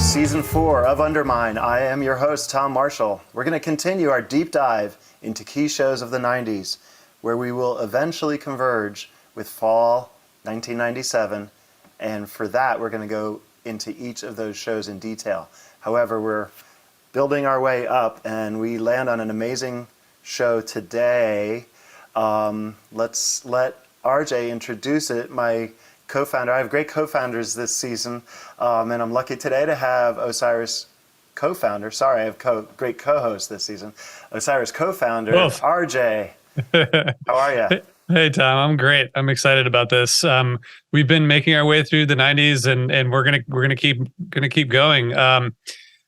Season 4 of Undermine. I am your host, Tom Marshall. We're going to continue our deep dive into key shows of the 90s, where we will eventually converge with fall 1997, and for that we're going to go into each of those shows in detail. However, we're building our way up, and we land on an amazing show today. Let's let RJ introduce it, my co-founder. I have great co-founders this season, and I'm lucky today to have Osiris co-founder. Sorry, I have great co-host this season. Osiris co-founder, Both. RJ. How are you? Hey, Tom, I'm great. I'm excited about this. We've been making our way through the 90s, and we're gonna keep going.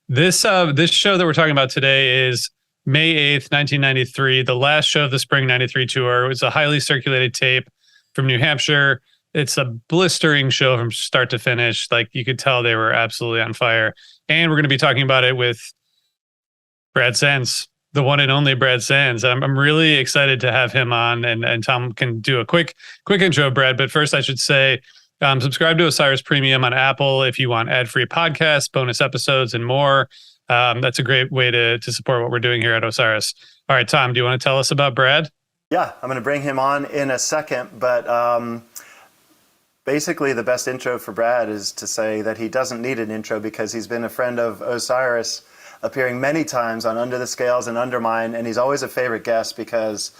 This show that we're talking about today is May 8th, 1993, the last show of the spring 93 tour. It was a highly circulated tape from New Hampshire. It's a blistering show from start to finish. Like, you could tell they were absolutely on fire. And we're going to be talking about it with Brad Sands, the one and only Brad Sands. I'm really excited to have him on, and Tom can do a quick intro of Brad. But first, I should say, subscribe to Osiris Premium on Apple if you want ad-free podcasts, bonus episodes, and more. That's a great way to support what we're doing here at Osiris. All right, Tom, do you want to tell us about Brad? Yeah, I'm going to bring him on in a second, but basically the best intro for Brad is to say that he doesn't need an intro because he's been a friend of Osiris, appearing many times on Under the Scales and Undermine, and he's always a favorite guest because,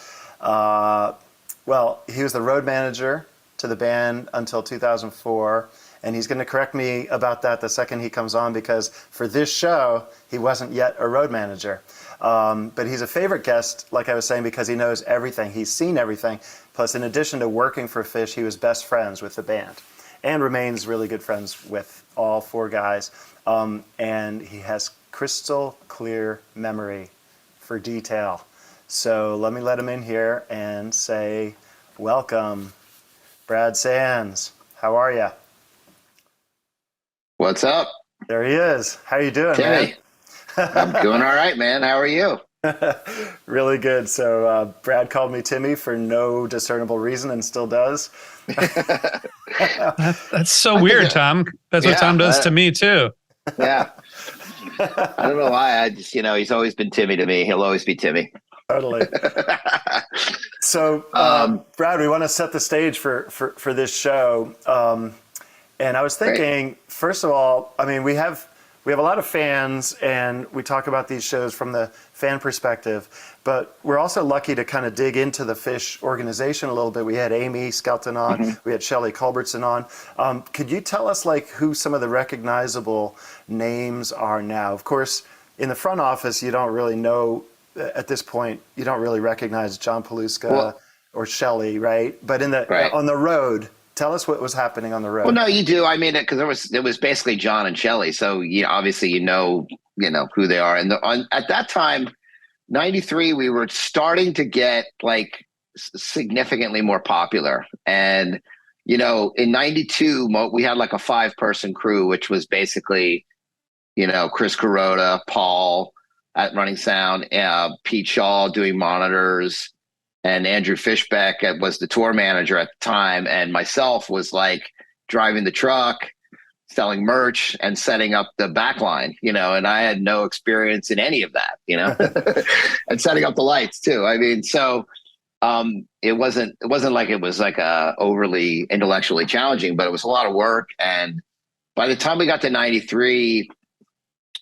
he was the road manager to the band until 2004, and he's going to correct me about that the second he comes on, because for this show, he wasn't yet a road manager. But he's a favorite guest, like I was saying, because he knows everything. He's seen everything. Plus, in addition to working for Phish, he was best friends with the band and remains really good friends with all four guys. And he has crystal clear memory for detail. So let me let him in here and say, welcome, Brad Sands. How are you? What's up? There he is. How you doing, Timmy? man? I'm doing all right, man. How are you? Really good. So Brad called me Timmy for no discernible reason and still does. That's so weird, Tom. That's what Tom does to me, too. Yeah. I don't know why. I just, he's always been Timmy to me. He'll always be Timmy. Totally. So, Brad, we want to set the stage for this show. And I was thinking, first of all, I mean, we have a lot of fans, and we talk about these shows from the fan perspective, but we're also lucky to kind of dig into the Phish organization a little bit. We had Amy Skelton on, we had Shelley Culbertson on. Could you tell us who some of the recognizable names are now? Of course, in the front office, you don't really know, at this point, you don't really recognize John Paluska or Shelley, right? But on the road, tell us what was happening on the road. Well, no, you do. I mean, because it was basically John and Shelley, so obviously you know who they are. And at that time, 93, we were starting to get significantly more popular. And in 92, we had a 5-person crew, which was basically Chris Kuroda, Paul at running sound, Pete Shaw doing monitors, and Andrew Fishbeck was the tour manager at the time, and myself was driving the truck, selling merch, and setting up the back line, and I had no experience in any of that, and setting up the lights too. I mean, so it wasn't like it was overly intellectually challenging, but it was a lot of work. And by the time we got to 93,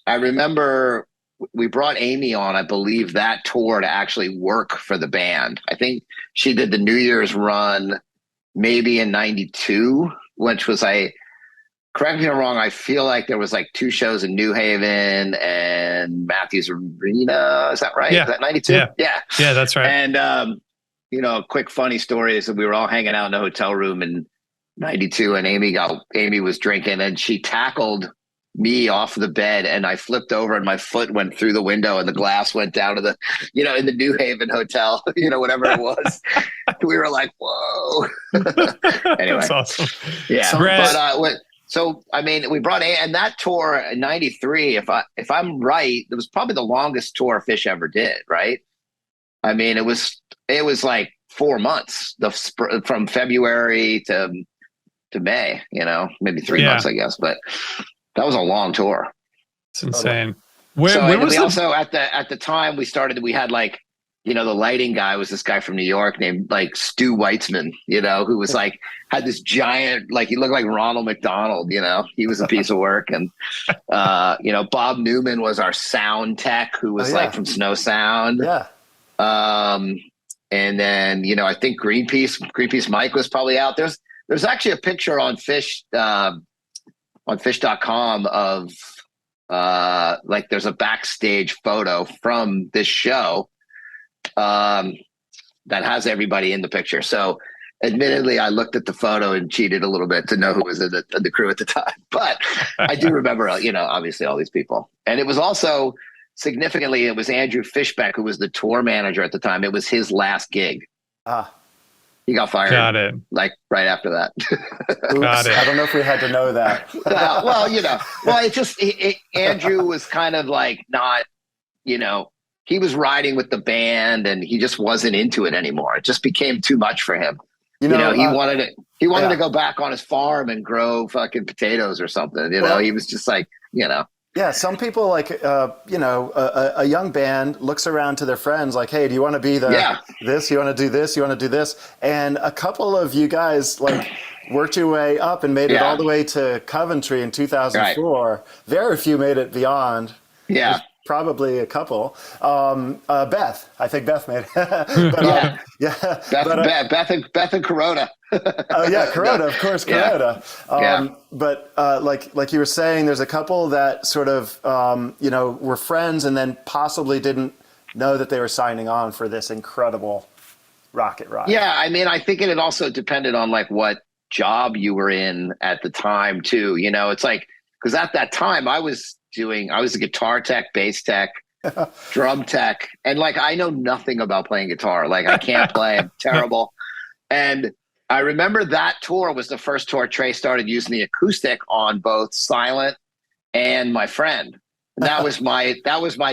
I remember we brought Amy on, I believe, that tour to actually work for the band. I think she did the New Year's run maybe in 92, which was, correct me if I'm wrong, I feel like there was 2 shows in New Haven and Matthews Arena. Is that right? Yeah. Is that 92? Yeah, that's right. And, a quick funny story is that we were all hanging out in the hotel room in 92, and Amy was drinking, and she tackled me off the bed, and I flipped over and my foot went through the window and the glass went down to the, in the New Haven hotel, whatever it was. We were like, whoa. Anyway. That's awesome. Yeah. We brought and that tour in 93, if I'm right, it was probably the longest tour Phish ever did. Right. I mean, it was 4 months, from February to May, maybe 3 months, I guess, but that was a long tour. It's insane. So Was we the also at the time we had like, the lighting guy was this guy from New York named like Stu Weitzman, who was like had this giant, like he looked like Ronald McDonald, he was a piece of work. And Bob Newman was our sound tech who was like from Snow Sound. Yeah. And then, I think Greenpeace Mike was probably out. There's actually a picture on Phish on Phish.com of like there's a backstage photo from this show that has everybody in the picture. So admittedly, I looked at the photo and cheated a little bit to know who was in the crew at the time. But I do remember, obviously all these people. And it was also significantly, it was Andrew Fishbeck, who was the tour manager at the time. It was his last gig. He got fired. Got it. Like right after that. Oops, Got it. I don't know if we had to know that. Andrew was kind of like not, he was riding with the band and he just wasn't into it anymore. It just became too much for him. He wanted to go back on his farm and grow fucking potatoes or something. He was just like, Yeah, some people like, a young band looks around to their friends like, hey, do you want to be this? You want to do this? You want to do this? And a couple of you guys like worked your way up and made it all the way to Coventry in 2004. Right. Very few made it beyond. Yeah. There's probably a couple. Beth, I think Beth made it. But, Beth and Corona. Oh yeah, Corona, of course, Corona. But like you were saying, there's a couple that sort of were friends and then possibly didn't know that they were signing on for this incredible rocket ride. Yeah, I mean, I think it also depended on like what job you were in at the time too. It's like because at that time I was a guitar tech, bass tech, drum tech, and like I know nothing about playing guitar. Like I can't play, I'm terrible. And I remember that tour was the first tour Trey started using the acoustic on both Silent and My Friend. And that was my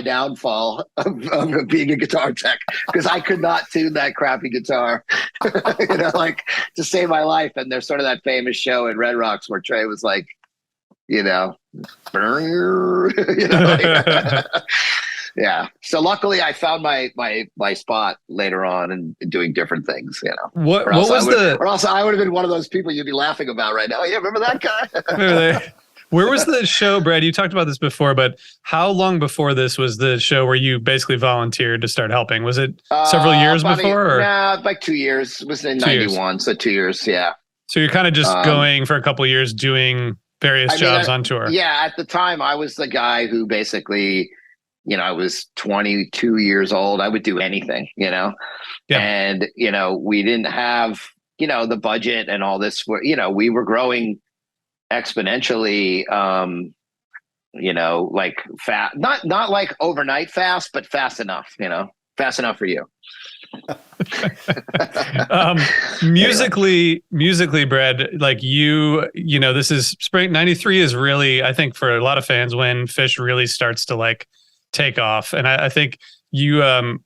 downfall of being a guitar tech because I could not tune that crappy guitar, like to save my life. And there's sort of that famous show at Red Rocks where Trey was like, yeah. So luckily I found my spot later on and doing different things, Or else I would have been one of those people you'd be laughing about right now. Yeah, remember that guy? Where was the show, Brad? You talked about this before, but how long before this was the show where you basically volunteered to start helping? Was it several years before? Like 2 years. It was in 91, so 2 years, yeah. So you're kind of just going for a couple of years doing various jobs on tour. Yeah, at the time I was the guy who basically, I was 22 years old. I would do anything, and, we didn't have, the budget and all this, we were growing exponentially, like fast, not like overnight fast, but fast enough, fast enough for you. Musically, Brad, like this is spring 93 is really, I think for a lot of fans when Phish really starts to like take off. And I think you and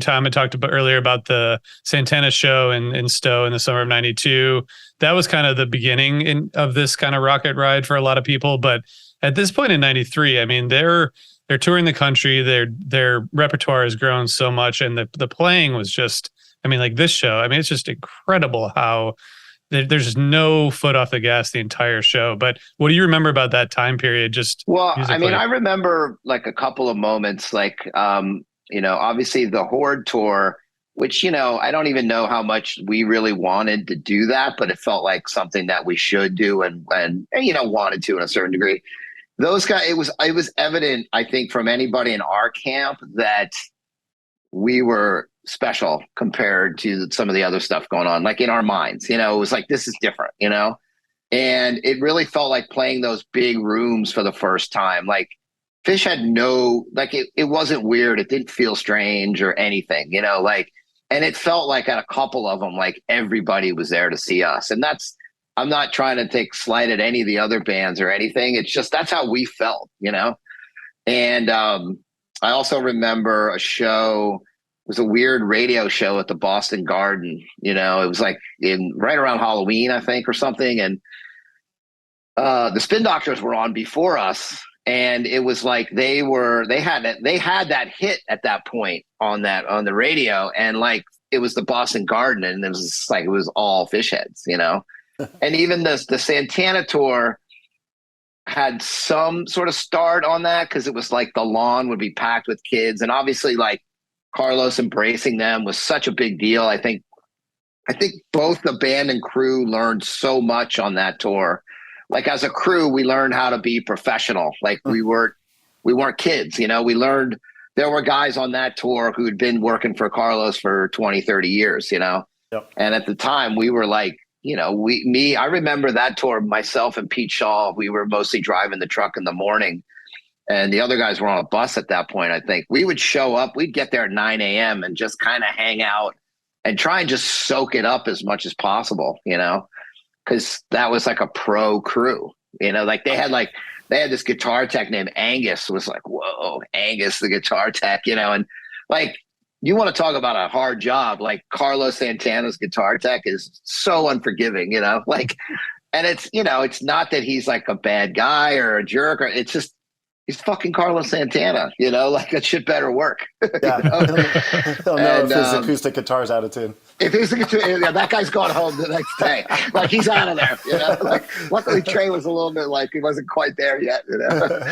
Tom had talked about earlier about the Santana show in Stowe in the summer of 92. That was kind of the beginning of this kind of rocket ride for a lot of people. But at this point in 93, I mean, they're touring the country. Their repertoire has grown so much. And the playing was just, I mean, like this show, I mean, it's just incredible how there's no foot off the gas the entire show. But what do you remember about that time period? I mean, I remember like a couple of moments, like, obviously the Horde tour, which, I don't even know how much we really wanted to do that, but it felt like something that we should do and wanted to in a certain degree. Those guys, it was evident, I think, from anybody in our camp that we were special compared to some of the other stuff going on, like in our minds, it was like, this is different, and it really felt like playing those big rooms for the first time. Like Phish had it wasn't weird. It didn't feel strange or anything, and it felt like at a couple of them, like everybody was there to see us. And I'm not trying to take slight at any of the other bands or anything. It's just, that's how we felt, And I also remember a show, it was a weird radio show at the Boston Garden. It was like right around Halloween, I think, or something. And the Spin Doctors were on before us. and it was like they had that hit at that point on the radio, and like it was the Boston Garden, and it was just like it was all Phish heads, you know. And even the Santana tour had some sort of start on that, because it was like the lawn would be packed with kids, and obviously like Carlos embracing them was such a big deal. I think both the band and crew learned so much on that tour. Like as a crew, we learned how to be professional. Like we weren't kids, you know. We learned there were guys on that tour who had been working for Carlos for 20, 30 years, you know. Yep. And at the time we were like, you know, I remember that tour, myself and Pete Shaw, we were mostly driving the truck in the morning, and the other guys were on a bus at that point. I think we would show up, we'd get there at 9 a.m. and just kind of hang out and try and just soak it up as much as possible, you know, because that was like a pro crew, you know. Like they had this guitar tech named Angus. Was like, whoa, Angus, the guitar tech, you know. And like, you want to talk about a hard job, like Carlos Santana's guitar tech is so unforgiving, you know, like, and it's, you know, it's not that he's like a bad guy or a jerk, or it's just, he's fucking Carlos Santana, you know, like that shit better work. Yeah. You know? He'll know if his acoustic guitar's out of tune. If he's that guy's going home the next day, like he's out of there, you know. Like luckily Trey was a little bit like he wasn't quite there yet, you know.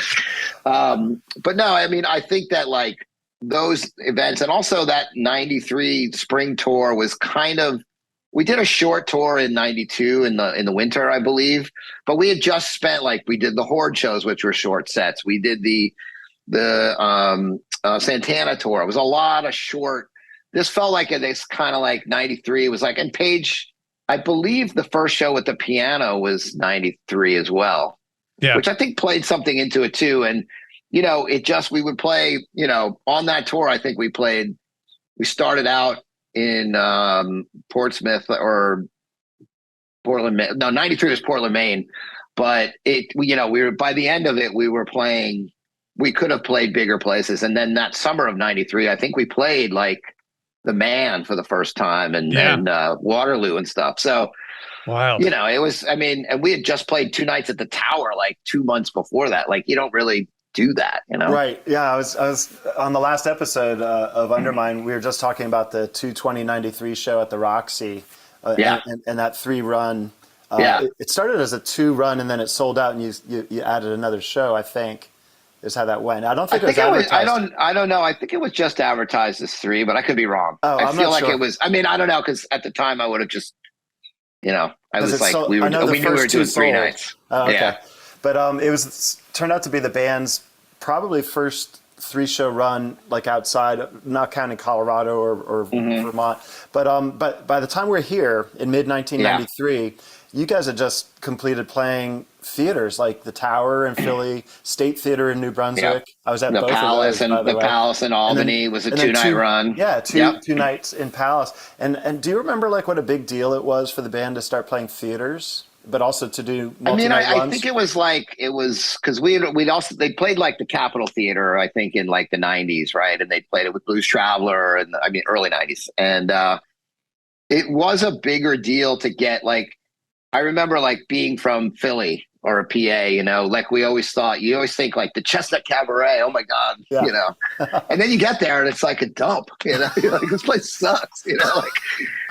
But no, I mean, I think that like those events, and also that 93 spring tour was kind of, we did a short tour in 92 in the winter, I believe, but we had just spent, like, we did the Horde shows, which were short sets. We did the Santana tour. It was a lot of short. This felt like this kind of like 93. It was like, and Page, I believe the first show with the piano was 93 as well. Yeah. Which I think played something into it too. And, you know, we would play, you know, on that tour, I think we started out in Portsmouth or Portland. No, 93 was Portland, Maine. But by the end of it, we could have played bigger places. And then that summer of 93, I think we played like the Man for the first time and Waterloo and stuff. So, wow, you know, it was, I mean, and we had just played 2 nights at the Tower like 2 months before that. Like, you don't really do that, you know? Right. Yeah. I was on the last episode of Undermine. We were just talking about the 2/20/93 show at the Roxy, and that 3 run. It started as a 2 run, and then it sold out, and you added another show, I think, is how that went. I don't think it was advertised. I don't know. I think it was just advertised as 3, but I could be wrong. Oh, I I'm feel not like sure. it was. I mean, I don't know, because at the time I would have just, you know, I was like, we knew we were doing 3 nights. Oh, okay. Yeah. But it turned out to be the band's probably first 3-show run, like outside, not counting Colorado or Vermont. But by the time we're here in mid 1993, you guys had just completed playing theaters like the Tower in Philly, State Theater in New Brunswick. I was at both Palace, of those. and the Palace in Albany was a 2-night run. Yeah, two nights in Palace. And do you remember like what a big deal it was for the band to start playing theaters, but also to do multi-night runs? I think it was because they played like the Capitol Theater, I think, in like the 90s, right? And they played it with Blues Traveler, and early 90s. And it was a bigger deal to get, like, I remember like being from Philly or a PA, you know, like you always think like the Chestnut Cabaret, oh my God, you know, and then you get there and it's like a dump, you know, you're like, this place sucks, you know, like,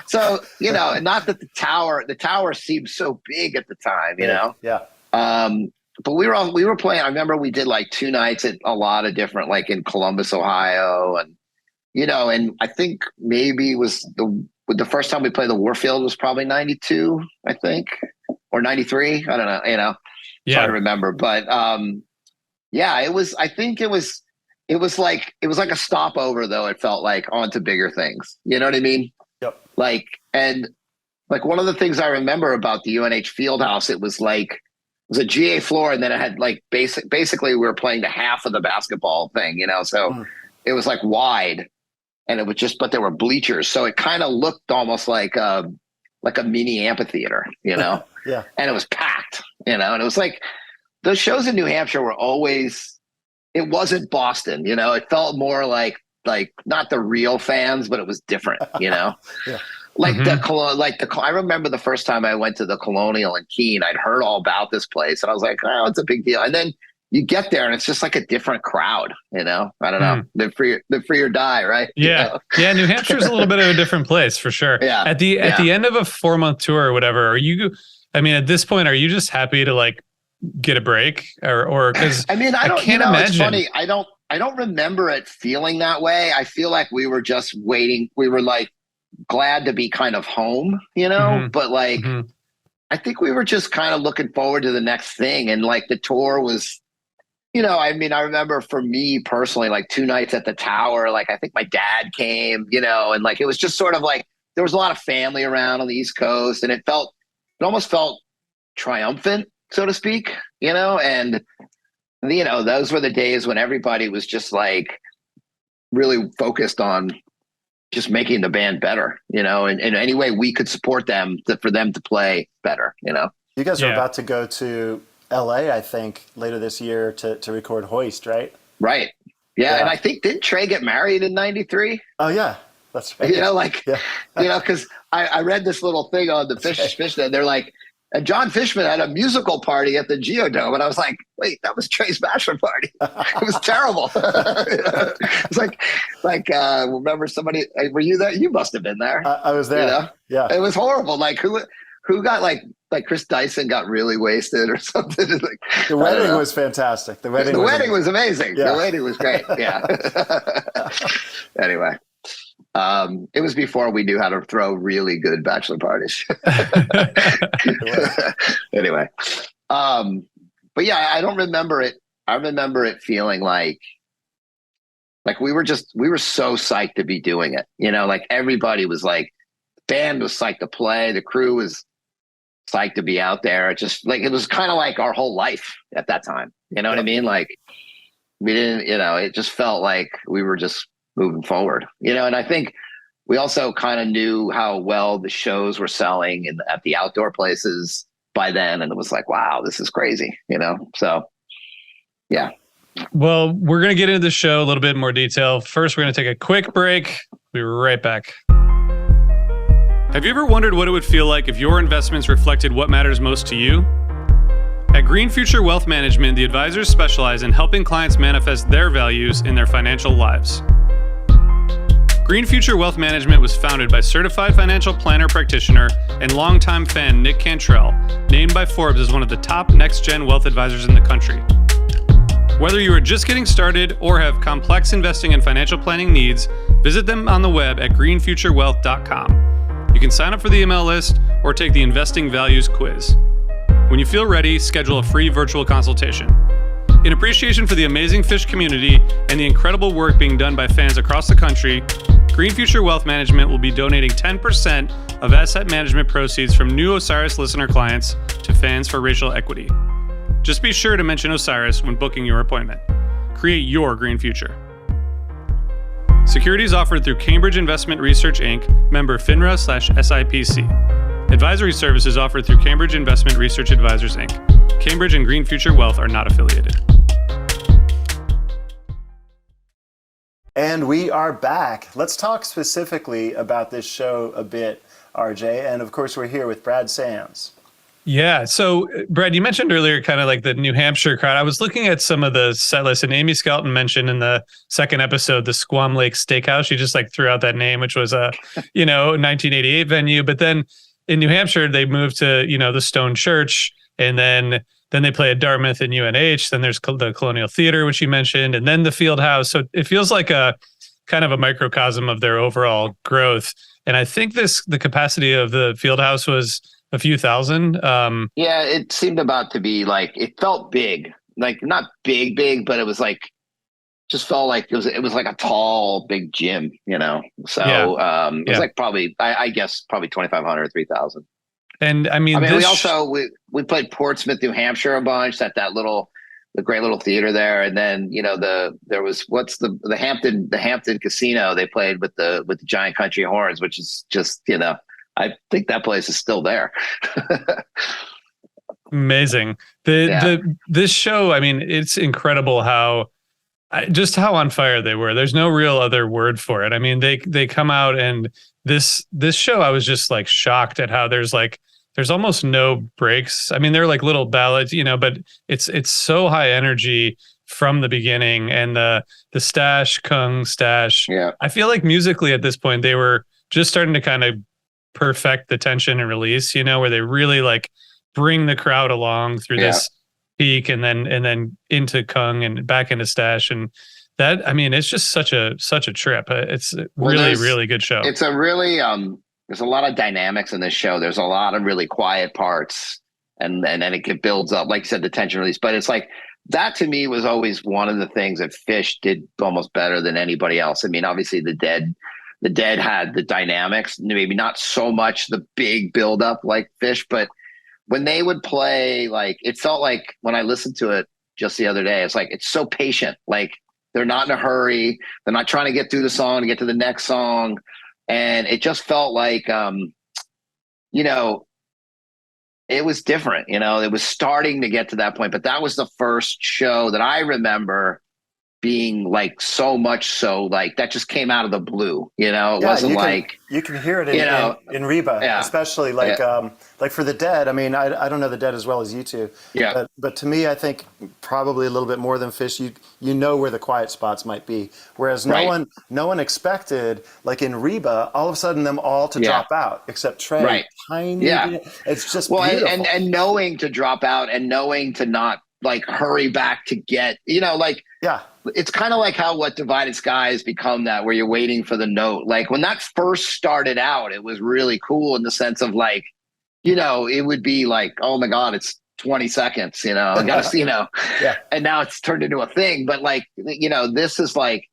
so, you know, and not that the tower seemed so big at the time, you know? Yeah. But we were playing, I remember we did like 2 nights at a lot of different, like in Columbus, Ohio, and, you know, and I think maybe the first time we played the Warfield was probably 92, I think, or 93. I don't know, you know, trying to remember. But it was, I think it was like a stopover, though. It felt like onto bigger things. You know what I mean? Yep. Like, and like one of the things I remember about the UNH Fieldhouse, it was a GA floor, and then it had like basically we were playing the half of the basketball thing, you know, so it was like wide. And it was but there were bleachers. So it kind of looked almost like a mini amphitheater, you know? Yeah. And it was packed, you know? And it was like, those shows in New Hampshire were always, it wasn't Boston, you know? It felt more like not the real fans, but it was different, you know? Yeah. Like I remember the first time I went to the Colonial in Keene, I'd heard all about this place. And I was like, oh, it's a big deal. And then you get there and it's just like a different crowd, I don't know. They're free or die, right? Yeah. Yeah. New Hampshire's a little bit of a different place for sure. Yeah. At the end of a 4-month tour or whatever, at this point, are you just happy to like get a break or because I don't, can't imagine. It's funny. I don't remember it feeling that way. I feel like we were just waiting. We were like glad to be kind of home, but like, I think we were just kind of looking forward to the next thing. And like the tour was, I remember for me personally, like 2 nights at the Tower, like I think my dad came, and like it was just sort of like there was a lot of family around on the East Coast, and it almost felt triumphant, so to speak, and those were the days when everybody was just like really focused on just making the band better, and any way we could support them for them to play better, You guys are about to go to LA, I think, later this year to record Hoist, right? Right. Yeah. And I think, didn't Trey get married in 93? Oh, yeah. That's right. Because I read this little thing on the Phish, that they're like, and John Fishman had a musical party at the Geodome. And I was like, wait, that was Trey's bachelor party. It was terrible. It's like, remember somebody, were you there? You must have been there. I was there. Yeah. It was horrible. Like who got like Chris Dyson got really wasted or something. Like, the wedding was fantastic. The wedding was amazing. Yeah. The wedding was great. Yeah. Anyway. It was before we knew how to throw really good bachelor parties. Anyway. But yeah, I don't remember it. I remember it feeling like we were so psyched to be doing it. Like everybody was like, band was psyched to play. The crew was psyched to be out there. It just like, it was kind of like our whole life at that time. You know what I mean? Like we didn't, it just felt like we were just moving forward, and I think we also kind of knew how well the shows were selling at the outdoor places by then. And it was like, wow, this is crazy, so yeah. Well, we're going to get into the show a little bit more detail. First, we're going to take a quick break. We'll be right back. Have you ever wondered what it would feel like if your investments reflected what matters most to you? At Green Future Wealth Management, the advisors specialize in helping clients manifest their values in their financial lives. Green Future Wealth Management was founded by certified financial planner practitioner and longtime fan Nick Cantrell, named by Forbes as one of the top next-gen wealth advisors in the country. Whether you are just getting started or have complex investing and financial planning needs, visit them on the web at greenfuturewealth.com. You can sign up for the email list or take the Investing Values quiz. When you feel ready, schedule a free virtual consultation. In appreciation for the amazing Phish community and the incredible work being done by fans across the country, Green Future Wealth Management will be donating 10% of asset management proceeds from new Osiris listener clients to Fans for Racial Equity. Just be sure to mention Osiris when booking your appointment. Create your green future. Securities offered through Cambridge Investment Research Inc., member FINRA/SIPC. Advisory services offered through Cambridge Investment Research Advisors Inc. Cambridge and Green Future Wealth are not affiliated. And we are back. Let's talk specifically about this show a bit, RJ. And of course, we're here with Brad Sands. Yeah. So, Brad, you mentioned earlier kind of like the New Hampshire crowd. I was looking at some of the set lists, and Amy Skelton mentioned in the second episode the Squam Lake Steakhouse. She just like threw out that name, which was a 1988 venue. But then in New Hampshire, they moved to the Stone Church, and then they play at Dartmouth and UNH. Then there's the Colonial Theater, which you mentioned, and then the Field House. So it feels like a kind of a microcosm of their overall growth. And I think the capacity of the Field House was a few thousand. Yeah, it seemed about to be like, it felt big, like not big, but it was like, just felt like it was like a tall, big gym, So it was like probably, I guess probably 2,500, 3,000. And I mean, we also we played Portsmouth, New Hampshire a bunch at the great little theater there, and then there was the Hampton Casino. They played with the Giant Country Horns, which is just I think that place is still there. Amazing. This show, I mean, it's incredible how on fire they were. There's no real other word for it. I mean, they come out, and this show, I was just like shocked at how there's there's almost no breaks. I mean, they're like little ballads, but it's so high energy from the beginning, and the stash, Kung stash. Yeah. I feel like musically at this point they were just starting to kind of perfect the tension and release, where they really like bring the crowd along through this peak, and then into Kung and back into stash. And that, I mean, it's just such a trip. It's really good show. It's a really there's a lot of dynamics in this show. There's a lot of really quiet parts, and then it builds up, like you said, the tension release. But it's like that to me was always one of the things that Phish did almost better than anybody else. I mean, obviously the Dead had the dynamics, maybe not so much the big build up like Phish, but when they would play, like, it felt like when I listened to it just the other day, it's like, it's so patient. Like, they're not in a hurry. They're not trying to get through the song to get to the next song. And it just felt like, it was different, it was starting to get to that point, but that was the first show that I remember being like so much so like that just came out of the blue, it wasn't like you can hear it in Reba, especially like for the Dead. I mean, I don't know the Dead as well as you two, but to me, I think probably a little bit more than Phish, you know where the quiet spots might be, whereas no one expected, like in Reba, all of a sudden them all to drop out except Trey. Tiny bit. It's just beautiful. and knowing to drop out and knowing to not like hurry back to get, it's kind of like how What Divided Sky has become, that where you're waiting for the note. Like when that first started out, it was really cool in the sense of like, it would be like, oh my God, it's 20 seconds, I gotta, and now it's turned into a thing. But like, this is like,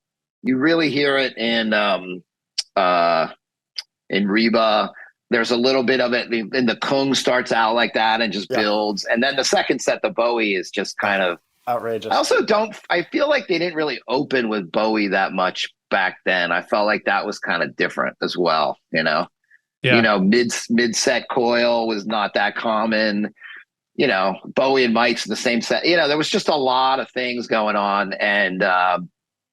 you really hear it in Reba. There's a little bit of it, and the Kung starts out like that and just builds. And then the second set, the Bowie, is just kind of outrageous. I feel like they didn't really open with Bowie that much back then. I felt like that was kind of different as well, mid-set Coil was not that common. Bowie and Mike's in the same set. There was just a lot of things going on. And,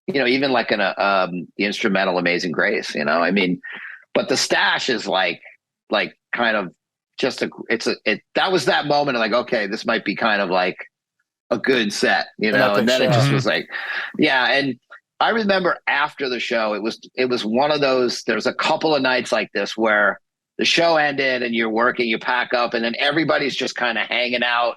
even like the instrumental Amazing Grace, I mean, but the stash is like kind of just that was that moment of like, okay, this might be kind of like a good set, and then it just was like, and I remember after the show, it was one of those, there's a couple of nights like this where the show ended and you're working, you pack up, and then everybody's just kind of hanging out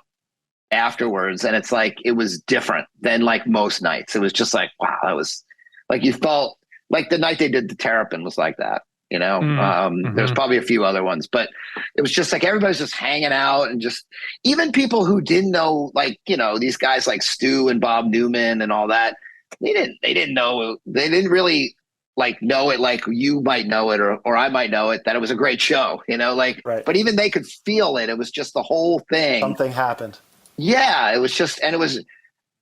afterwards, and it's like, it was different than like most nights. It was just like, wow, that was like, you felt like the night they did the Terrapin was like that. There's probably a few other ones, but it was just like everybody's just hanging out, and just even people who didn't know, like, these guys like Stu and Bob Newman and all that, they didn't really like know it like you might know it or I might know it, that it was a great show, but even they could feel it. It was just the whole thing. Something happened. Yeah, it was just, and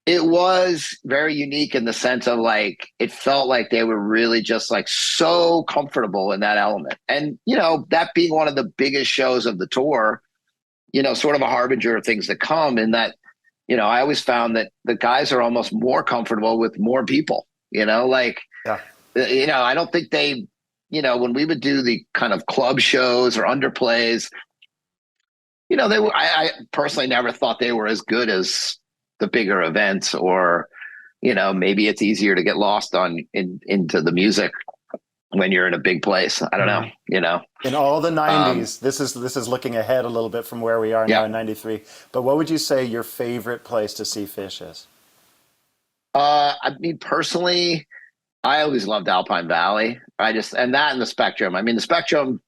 it was very unique in the sense of like, it felt like they were really just like so comfortable in that element. And, that being one of the biggest shows of the tour, sort of a harbinger of things to come, in that, I always found that the guys are almost more comfortable with more people, I don't think they, when we would do the kind of club shows or underplays, I personally never thought they were as good as the bigger events, or maybe it's easier to get lost into the music when you're in a big place. I don't know, in all the 90s, this is looking ahead a little bit from where we are now in 93, but what would you say your favorite place to see Phish is? I mean, personally, I always loved Alpine Valley. And the Spectrum. I mean, the Spectrum,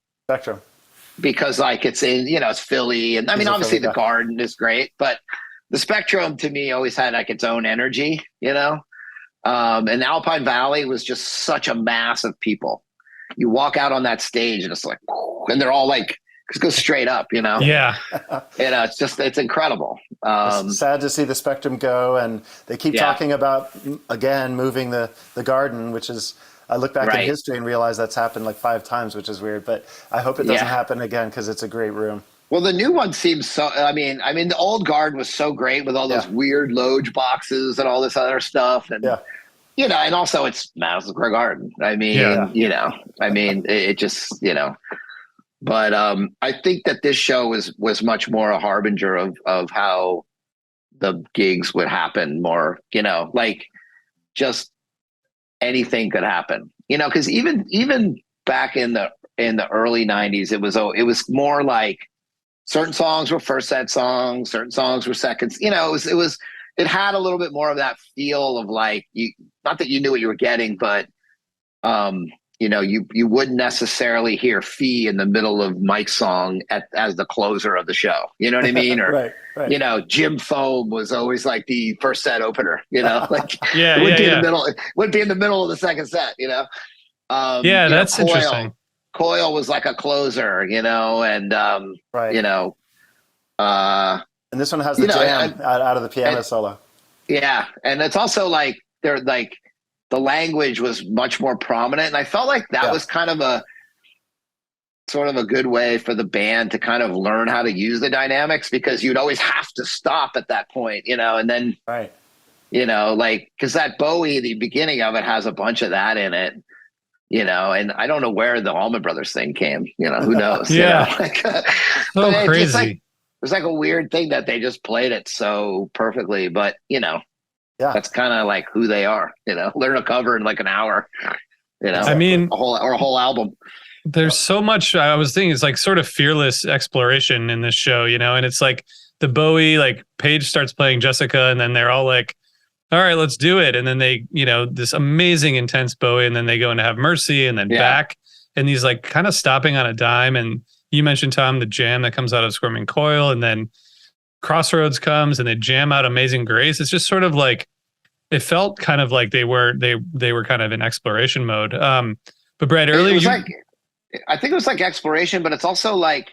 because like it's in, it's Philly, and I mean, obviously the Garden is great, but the Spectrum to me always had like its own energy, and Alpine Valley was just such a mass of people. You walk out on that stage and it's like, and they're all like, just go straight up, Yeah. It's incredible. It's sad to see the Spectrum go, and they keep talking about, again, moving the Garden, which is, I look back in history and realize that's happened like 5 times, which is weird, but I hope it doesn't happen again, because it's a great room. Well, the new one seems so, I mean, the old Garden was so great with all those weird Loge boxes and all this other stuff. And, and also it's Madison Square Garden. I mean, it just, But I think that this show was much more a harbinger of how the gigs would happen. More, like just anything could happen. Because even back in the early '90s, it was more like certain songs were first set songs, certain songs were seconds. It had a little bit more of that feel of like not that you knew what you were getting, but you wouldn't necessarily hear Fee in the middle of Mike's song as the closer of the show. You know what I mean? Or right. Jim Foam was always like the first set opener. Like Yeah, it would yeah, be in yeah. the middle. It would be in the middle of the second set. Yeah, that's interesting. Coil was like a closer. And Right. you know, uh, And this one has the jam out of the piano solo. Yeah, and it's also like they're like the language was much more prominent, and I felt like that was kind of a sort of a good way for the band to kind of learn how to use the dynamics, because you'd always have to stop at that point, and then right, like because that Bowie, the beginning of it has a bunch of that in it, and I don't know where the Allman Brothers thing came, who knows? Yeah, so crazy. It's like a weird thing that they just played it so perfectly, but that's kind of like who they are. Learn a cover in like an hour. I mean, a whole album. There's so much. I was thinking it's like sort of fearless exploration in this show, and it's like the Bowie, like Page starts playing Jessica, and then they're all like, "All right, let's do it," and then they, this amazing intense Bowie, and then they go into Have Mercy, and then back, and these like kind of stopping on a dime, and you mentioned, Tom, the jam that comes out of Squirming Coil, and then Crossroads comes and they jam out Amazing Grace. It's just sort of like, it felt kind of like they were kind of in exploration mode. But Brad, earlier I think it was like exploration, but it also like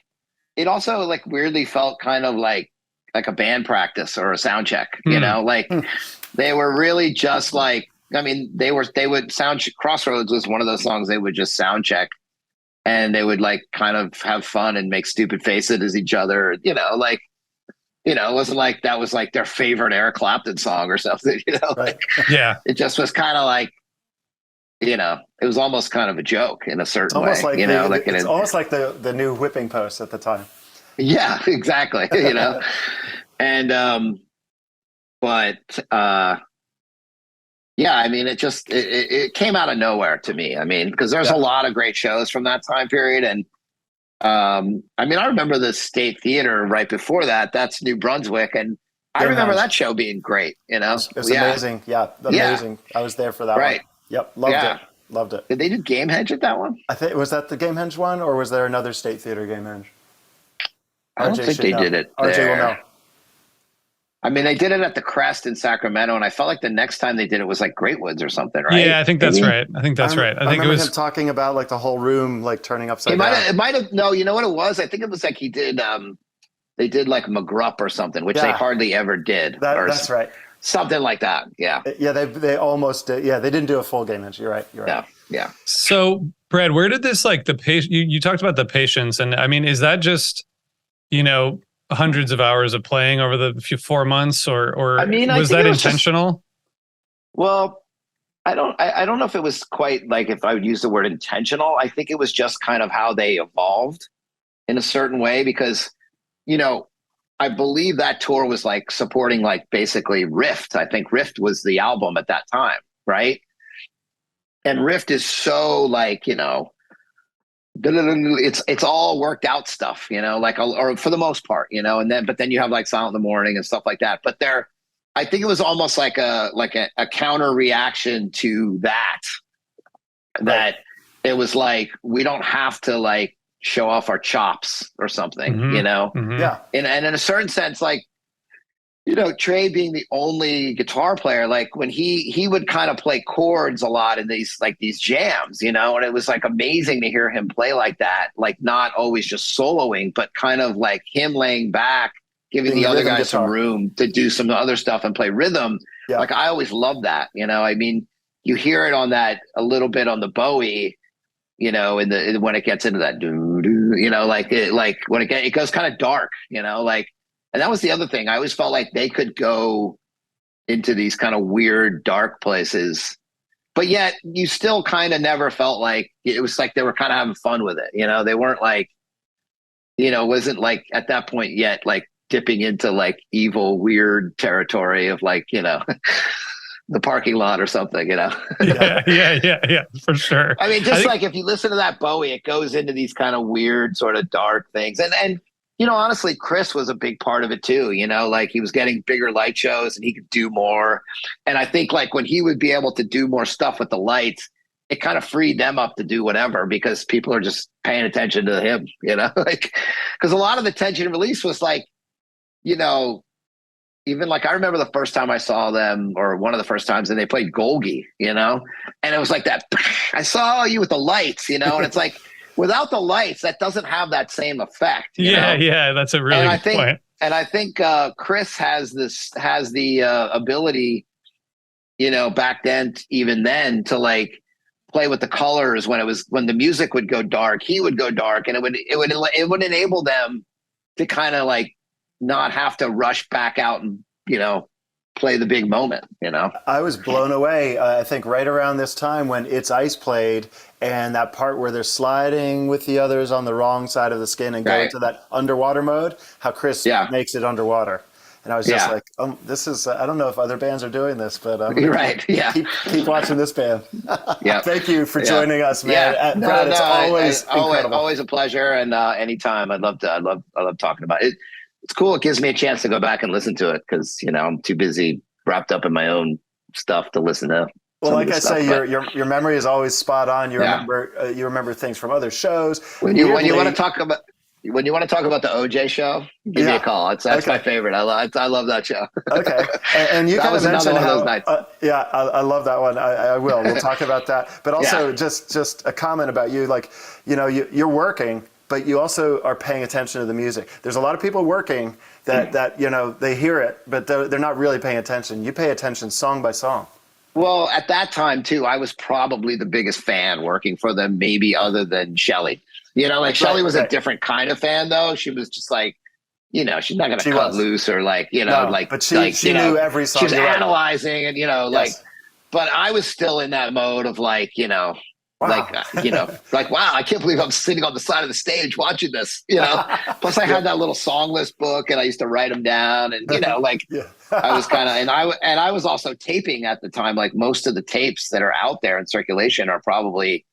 weirdly felt kind of like a band practice or a sound check, they were really just like, I mean, they would Crossroads was one of those songs they would just sound check. And they would like kind of have fun and make stupid faces at each other, it wasn't like that was like their favorite Eric Clapton song or something, right. It just was kind of like, it was almost kind of a joke in a certain way, it's almost like the new whipping post at the time. Yeah, exactly. And, but, yeah, I mean, it came out of nowhere to me. I mean, because there's a lot of great shows from that time period. And I mean, I remember the State Theater right before that. That's New Brunswick. And I remember that show being great, It was amazing. Yeah, amazing. I was there for that one. Yep, loved it. Did they do Gamehenge at that one? I think, was that the Gamehenge one, or was there another State Theater Gamehenge? I don't think they did it RJ there. will know. I mean, they did it at the Crest in Sacramento, and I felt like the next time they did it was like Great Woods or something, right? Yeah, I think that's right. I think I think it was him talking about like the whole room like turning upside down. It might have. No, you know what it was? I think it was like he did. They did like McGrupp or something, which they hardly ever did. That's right. Something like that. Yeah. Yeah, they almost did. Yeah, they didn't do a full Gamehenge. You're right. Yeah. So, Brad, where did this like the patient? You talked about the patience, and I mean, is that just hundreds of hours of playing over the 4 months, or I mean, was that intentional? Well, I don't know if it was quite like, if I would use the word intentional. I think it was just kind of how they evolved in a certain way, because I believe that tour was like supporting like basically Rift. I think Rift was the album at that time, right? And Rift is so like, it's all worked out stuff, like, or for the most part, but then you have like Silent in the Morning and stuff like that. But I think it was almost like a counter reaction to that it was like, we don't have to like show off our chops or something, Mm-hmm. Yeah. And in a certain sense, like, Trey being the only guitar player, like when he would kind of play chords a lot in these jams, and it was like amazing to hear him play like that, like not always just soloing, but kind of like him laying back, giving the other guys some room to do some other stuff and play rhythm. Yeah. Like I always loved that, I mean, you hear it on that a little bit on the Bowie, when it gets into that like when it goes kind of dark, and that was the other thing. I always felt like they could go into these kind of weird, dark places, but yet you still kind of never felt like it was like they were kind of having fun with it. They weren't like, wasn't like at that point yet, like dipping into like evil, weird territory of like, the parking lot or something, Yeah, for sure. I mean, just like if you listen to that Bowie, it goes into these kind of weird, sort of dark things. And honestly, Chris was a big part of it too. Like he was getting bigger light shows and he could do more. And I think like when he would be able to do more stuff with the lights, it kind of freed them up to do whatever because people are just paying attention to him, like, because a lot of the Tension Release was like, even like I remember the first time I saw them, or one of the first times, and they played Golgi, and it was like that. I saw you with the lights, and it's like without the lights, that doesn't have that same effect. Yeah, that's a really good point. And I think Chris has the ability, back then, even then, to like play with the colors when the music would go dark, he would go dark, and it would enable them to kind of like not have to rush back out and play the big moment. I was blown away. I think right around this time when It's Ice played, and that part where they're sliding with the others on the wrong side of the skin and go into that underwater mode, how Chris makes it underwater. And I was just like, this is, I don't know if other bands are doing this, but you're right. Yeah. Keep watching this band. Thank you for joining us, man. Yeah. Brad, it's always a pleasure. And anytime I love talking about it. It's cool. It gives me a chance to go back and listen to it because, I'm too busy wrapped up in my own stuff to listen to. Well, like I say, your memory is always spot on. You remember things from other shows. When you want to talk about the OJ show, give me a call. That's my favorite. I love that show. Okay, and you kind of mentioned how those nights. I love that one. I will. We'll talk about that. But also, just a comment about you. Like, you're working, but you also are paying attention to the music. There's a lot of people working that they hear it, but they're not really paying attention. You pay attention song by song. Well, at that time too, I was probably the biggest fan working for them, maybe other than Shelley. Shelley was a different kind of fan, though. She was just like, she's not going to cut loose or like, but she knew every song. She was analyzing and, but I was still in that mode of like, wow. Like, wow, I can't believe I'm sitting on the side of the stage watching this, Plus I had that little song list book and I used to write them down and, I was kind of, and I was also taping at the time. Like most of the tapes that are out there in circulation are probably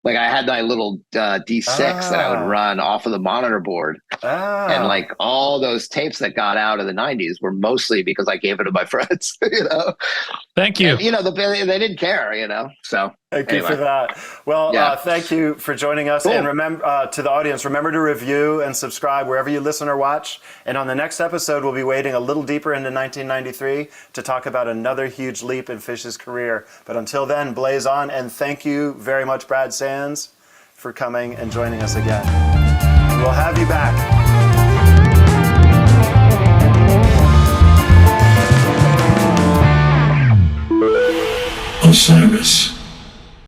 like I had my little D6 that I would run off of the monitor board. And like all those tapes that got out in the 90s were mostly because I gave it to my friends, Thank you. And, they didn't care, so. Thank you for that. Well, thank you for joining us. Cool. And remember, to the audience, remember to review and subscribe wherever you listen or watch. And on the next episode, we'll be wading a little deeper into 1993 to talk about another huge leap in Phish's career. But until then, blaze on. And thank you very much, Brad Sands, for coming and joining us again. And we'll have you back. Osiris.